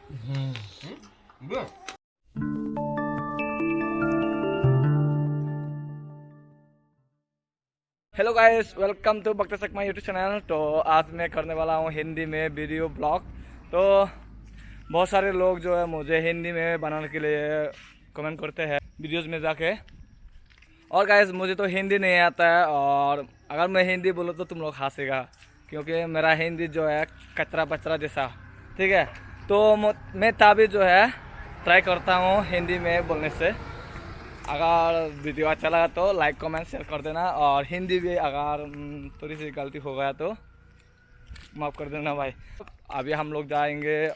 Hello guys, welcome to Bakhtar Sakma YouTube channel. तो आज मैं करने वाला हूँ हिंदी में वीडियो ब्लॉग। तो बहुत सारे लोग जो है मुझे हिंदी में बनाने के लिए कमेंट करते हैं वीडियोस में जाके। और गाइस मुझे तो हिंदी नहीं आता है, और अगर मैं हिंदी बोलूँ तो तुम लोग हंसेगा, क्योंकि मेरा हिंदी जो है कचरा बचरा जैसा, ठीक है। तो मैं तभी जो है ट्राई करता हूँ हिंदी में बोलने से। अगर वीडियो अच्छा लगा तो लाइक कमेंट शेयर कर देना, और हिंदी भी अगर थोड़ी सी गलती हो गया तो माफ़ कर देना भाई। अभी हम लोग जाएंगे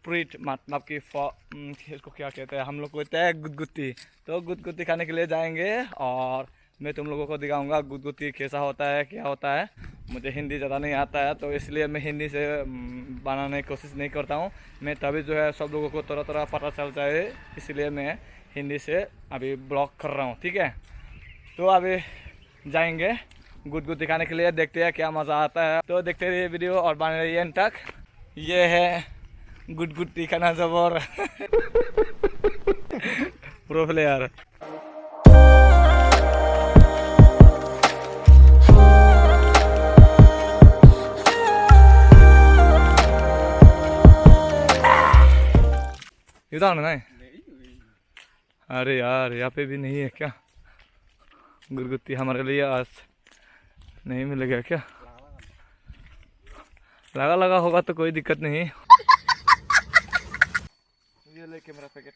प्रीट, मतलब कि इसको क्या कहते हैं, हम लोग कहते हैं गुदगुत्ती। तो गुदगुत्ती खाने के लिए जाएंगे, और मैं तुम लोगों को दिखाऊंगा गुदगुत्ती कैसा होता है, क्या होता है। मुझे हिंदी ज़्यादा नहीं आता है, तो इसलिए मैं हिंदी से बनाने की कोशिश नहीं करता हूँ। मैं तभी जो है सब लोगों को थोड़ा थोड़ा पता चल जाए, इसलिए मैं हिंदी से अभी ब्लॉग कर रहा हूँ, ठीक है। तो अभी जाएंगे गुदगुत्ती खाने के लिए, देखते हैं क्या मज़ा आता है। तो देखते रहिए वीडियो और बने रहिए एंड तक। ये है गुदगुत्ती खाना जबर प्रो प्लेयर। इधर नहीं? अरे यार, यहाँ पे भी नहीं है क्या गुदगुत्ती? हमारे लिए आज नहीं मिलेगा क्या? लगा लगा होगा तो कोई दिक्कत नहीं। ये ले कैमरा पैकेट।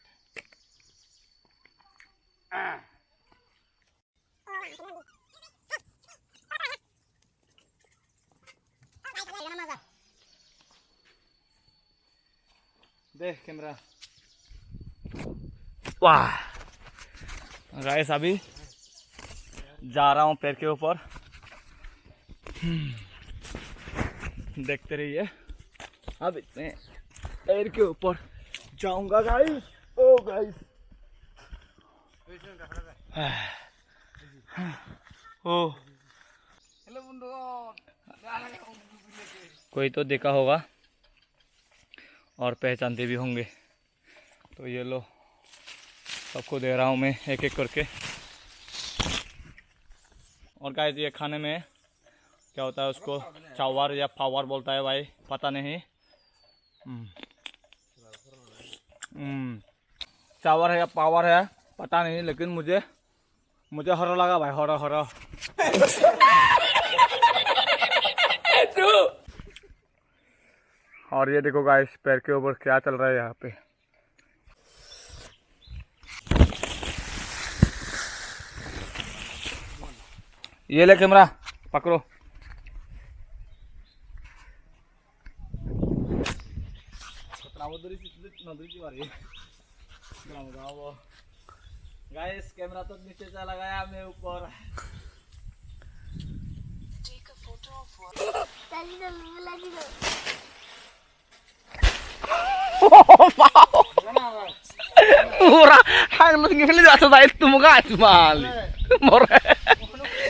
देख कैमरा। वाह गाइस, अभी जा रहा हूँ पैर के ऊपर, देखते रहिए। अब इतने पैर के ऊपर जाऊंगा गाइस। ओ गाइस, ओ कोई तो देखा होगा और पहचानते भी होंगे। तो ये लो, सबको दे रहा हूँ मैं एक एक करके। और गाइस ये खाने में क्या होता है, उसको चावर या पावर बोलता है भाई, पता नहीं। चावर है या पावर है पता नहीं, लेकिन मुझे हरा लगा भाई, हरा हरा। और ये देखो गाइस, पैर के ऊपर क्या चल रहा है यहाँ पे। ये ले कैमरा पकड़ो। गाइस कैमरा तो नीचे चला गया, मैं ऊपर। पूरा hang lu ngefili asa dai tu muka mal. More.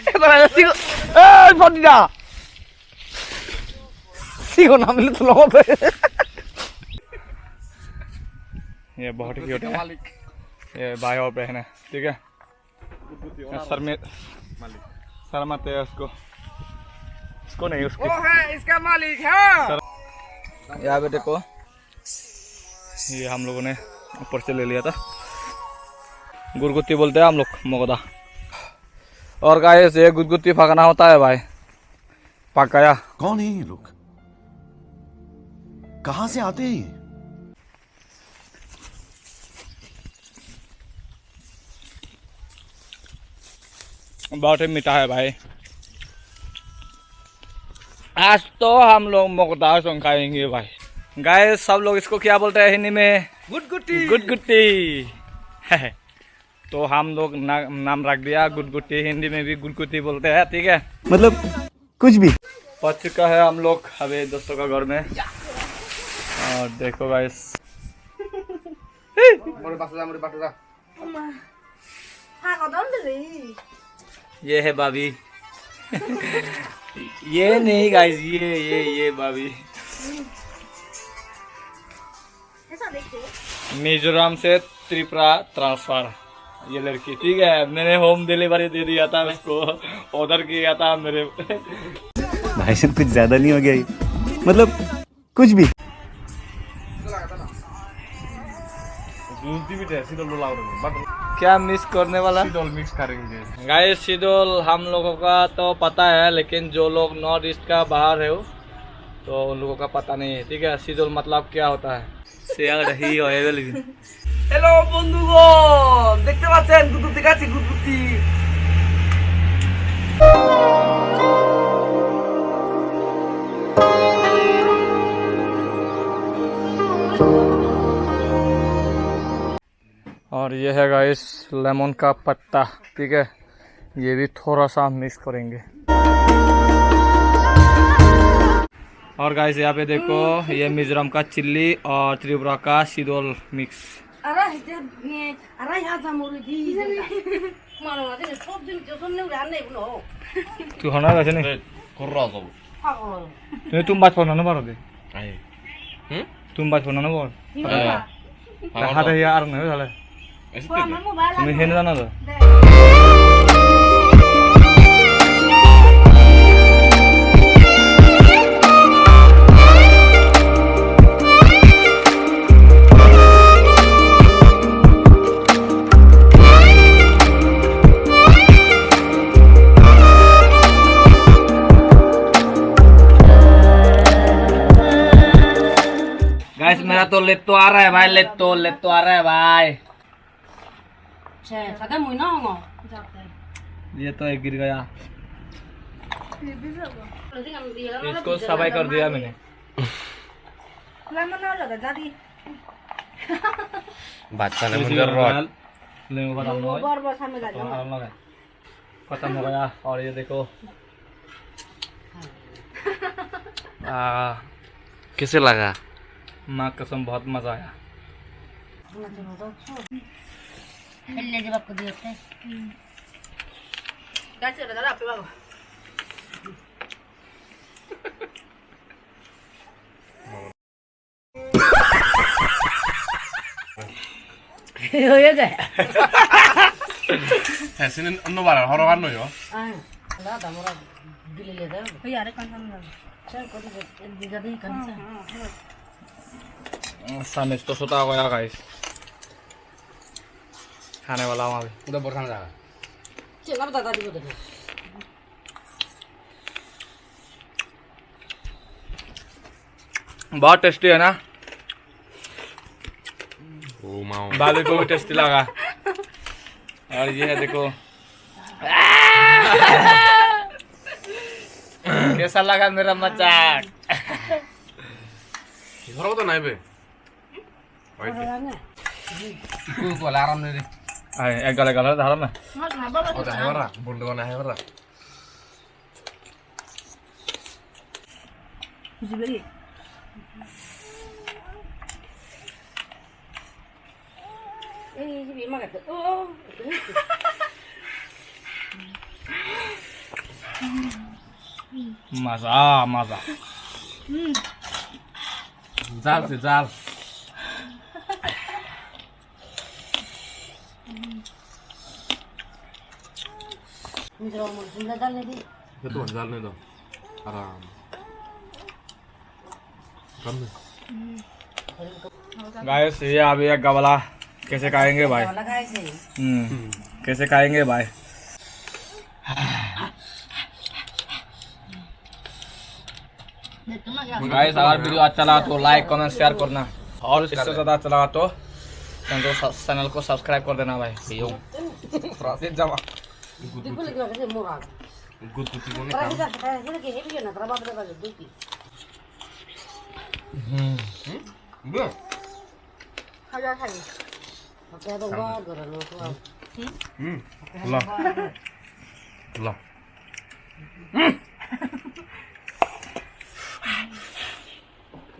Eta sigo. Eh, podida. Sigo na मिले तो लोग। ये बहुत क्यूट है, ये भाई और बहन है, ठीक है। सर में सलामत है उसको, इसको नहीं, उसको। वो है इसका मालिक है। यहाँ पे देखो, ये हम लोगों ने ऊपर से ले लिया था। गुदगुत्ती बोलते हैं हम लोग मोगदा। और गाइस ये गुदगुत्ती पकाना होता है भाई। पक गया। कौन है ये लोग? कहां से आते हैं? बहुत ही मीठा है भाई। आज तो हम लोग मोगदा सॉन्ग खाएंगे भाई। गाइस सब लोग इसको क्या बोलते हैं हिंदी में? गुदगुत्ती। गुदगुत्ती। तो हम लोग नाम रख दिया गुदगुत्ती, हिंदी में भी गुदगुत्ती बोलते हैं, ठीक है। मतलब कुछ भी। पहुंच चुका है हम लोग अभी दोस्तों का घर में। और देखो गाइस, ये है भाभी। ये नहीं गाइस, ये भाभी। मिजोरम से त्रिपुरा ट्रांसफर ये लड़की, ठीक है। मैंने होम डिलीवरी दे दिया था उसको, ऑर्डर किया था मेरे। भाई साहब कुछ ज्यादा नहीं हो गया ये? मतलब कुछ भी। क्या मिस करने वाला? मिक्स करेंगे गाइस शिड्यूल हम लोगों का तो पता है, लेकिन जो लोग नॉर्थ ईस्ट का बाहर है तो उन लोगों का पता नहीं है, ठीक है। शिड्यूल मतलब क्या होता है? हेलो बंधुगण, देखते पाচ্ছেন গুদগুতি গাছি গুদগুতি। और ये है गाइस लेमन का पत्ता, ठीक है। ये भी थोड़ा सा मिक्स करेंगे। और गाइस यहाँ पे देखो, ये मिजोरम का चिल्ली और त्रिपुरा का शिड्यूल मिक्स। तू होना वैसे नहीं तुम बात फोन ना मारो दे तुम बात फोन ना बोल हाथ है यार नहीं साले तुम्हें हेन जाना तो गाइस मेरा तो लेट्टो आ रहा है भाई, लेट्टो आ रहा है भाई। ये तो एक गिर गया, इसको सफाई कर दिया मैंने। बादशाह ने मुझे रॉड खत्म हो गया। और ये देखो कैसे लगा? माँ कसम बहुत मजा आया। 해시는 어느 바람 하러 갔노요? सामिस तो सोता हो गया गाइस, खाने वाला हूँ अभी। उधर बरसाने जागा बहुत टेस्टी है ना, ओ माओ बाबी को भी टेस्टी लगा। और ये है देखो कैसा लगा मेरा मजाक? 이거라고 도 나이베 이거 아람 내 एक गले गले धारा ना 어디 해봐라 본드거나 해봐라 मजा मजा जाल से जाल ये तो जाल नहीं दो आराम कम गाइस ये अभी एक गवला कैसे खाएंगे भाई? कैसे खाएंगे भाई? गाइस अगर वीडियो अच्छा लगा तो लाइक कमेंट शेयर करना, और इससे ज़्यादा अच्छा लगा तो चैनल को सब्सक्राइब कर देना भाई। जमा गुदगुदी को ला ला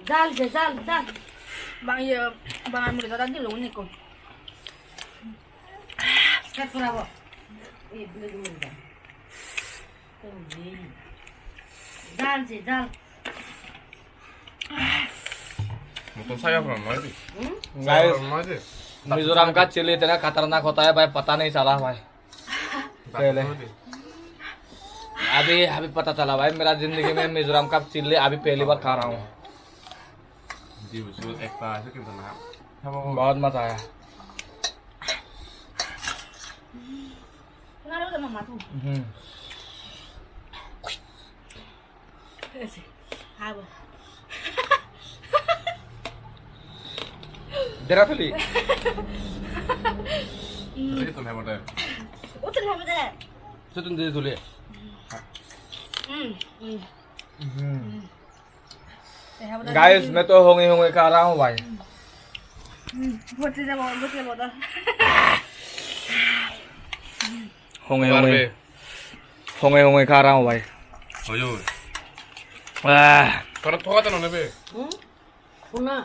Dal, dal. Bang mo dito tadi lo ni ko. Kat pura bo. Beli mo dito. Dal. तो साया पर मार गाइस दे मिजोरम का चिली इतना खतरनाक होता है भाई, पता नहीं चला भाई। पहले अभी पता चला भाई, मेरा जिंदगी में मिजोरम का चिल्ली अभी पहली बार खा रहा हूँ। जी उसको एक बार से कितना ना बहुत मजा आया। Kenapa sama mama tuh? Apa? Definitely. ये तो नहीं बता Udah apa dah? तो तुम दे दूले। गाइस मैं तो होंगे खा रहा हूँ भाई। Buat botol. होंगे खा रहा हूँ भाई। हो जो आह, पर थोड़ा तो ना बे Puna.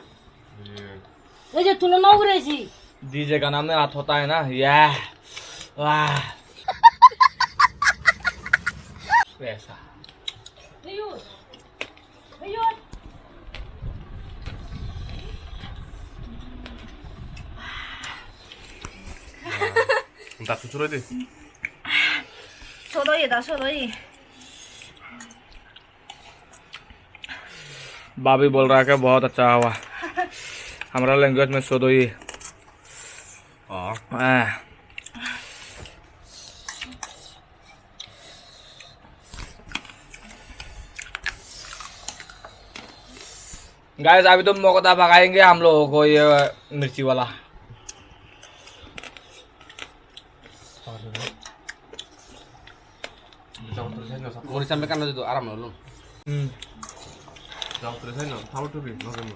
Eh jadi tulang mau gede sih. DJ का नाम में हाथ होता है ना, या वाह वैसा। Ayo. 다 수출해야 돼 Sodoy. बाबी बोल रहा है कि बहुत अच्छा हुआ। हमारा लैंग्वेज में सोदोई। गाइस अभी तो मोकता भगाएंगे हम लोगों को ये मिर्ची वाला। और sampai kan itu aram lo. jauh terus aja tahu tuh bi no kamu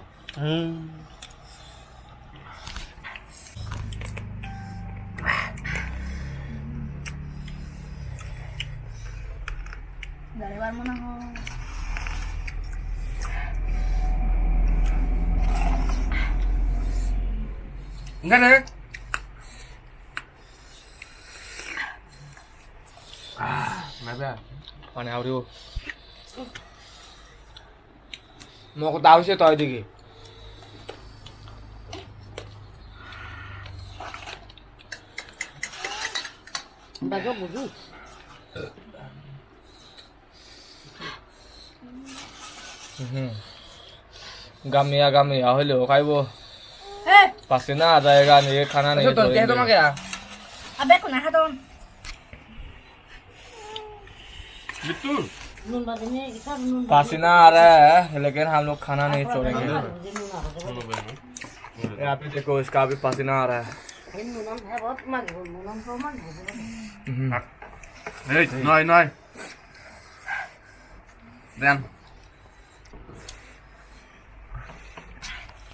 Dari mana ho? enggak deh मैं बे पानी आओ रियो मोको ताऊ से तो दिगी Bago budu. गामिया हो लो खाई वो Eh, पसीना आ जाएगा नहीं, ये खाना नहीं छोड़ेंगे। abe ko na haton. Bittu Nun badanya kita nun. पसीना आ रहा है लेकिन हम लोग खाना नहीं छोड़ेंगे। no बे यहाँ पे देखो इसका भी पसीना आ रहा है। Nunan hebat man, nunan roman. hey nói đen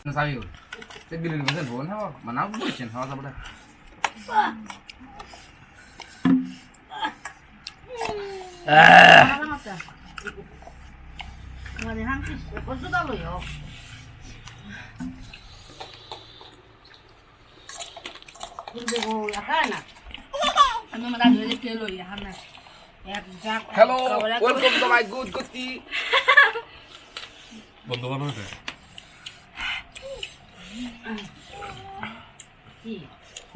Nó sao hiểu? Cái gilin có thể vốn ha, mà nó cũng chuyển hóa ra đây. Apa mata? Nggak ada hangkis. Kau sudah lo yo. Hindi ko yakana. Ano man tayo ulit kilo yakana. Jack. Hello welcome to my good कुत्ती। बंद करना है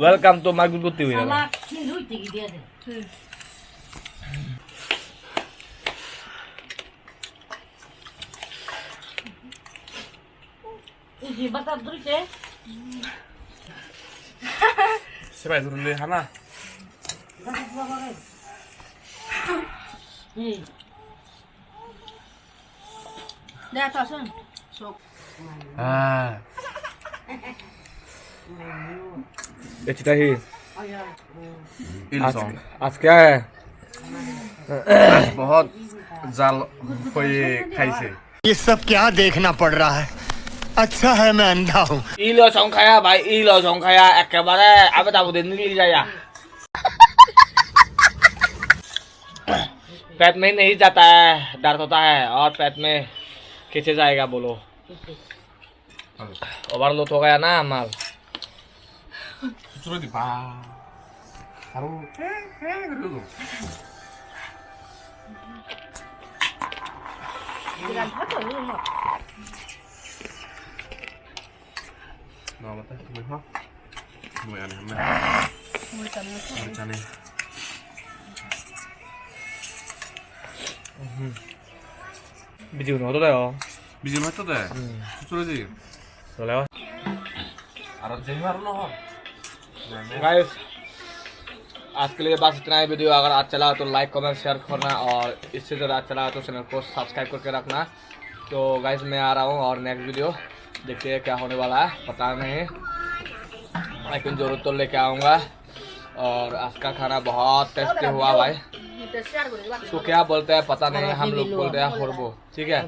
welcome to my good कुत्ती हुई Sama hindu tinggi dia deh. Ini batas terus ya. 제발 들을래 하나 Batas berapa kali? Nih. Dah atasan. Sok. ये चिता ही Ayah. आज आज क्या है? बहुत जाल कोई खाई से ये सब क्या देखना पड़ रहा है। अच्छा है मैं अंधा हूँ। इलो संखाया भाई, इलो संखाया एक के बारे अब ताऊ दिन निकल जाया। पेट में नहीं जाता है, दर्द होता है और पेट में कैसे जाएगा बोलो। ओवरलोड हो गया ना माल। 수출해야 봐 바로 그래도 Jangan apa lu mah. No, bata. Mejor. Muy bien, me. Muy también. Chane. Video note रहे हो Bijil mata deh. Sudah sih. तो लेवा Arab jadi baru loh. Guys आज के लिए बस इतना ही। वीडियो अगर अच्छा लगा तो लाइक कमेंट शेयर करना और इससे ज़्यादा अच्छा लगा तो चैनल को सब्सक्राइब करके रखना। तो गाइस मैं आ रहा हूँ और नेक्स्ट वीडियो देखते हैं क्या होने वाला है, पता नहीं, लेकिन जरूर तो लेके आऊँगा। और आज का खाना बहुत टेस्टी हुआ भाई। तो क्या बोलते हैं पता नहीं, हम लोग बोलते हैं होरबो, ठीक है।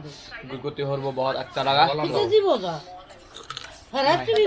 गुगुती होरबो बहुत अच्छा लगा। जीवोगा। हर रात भी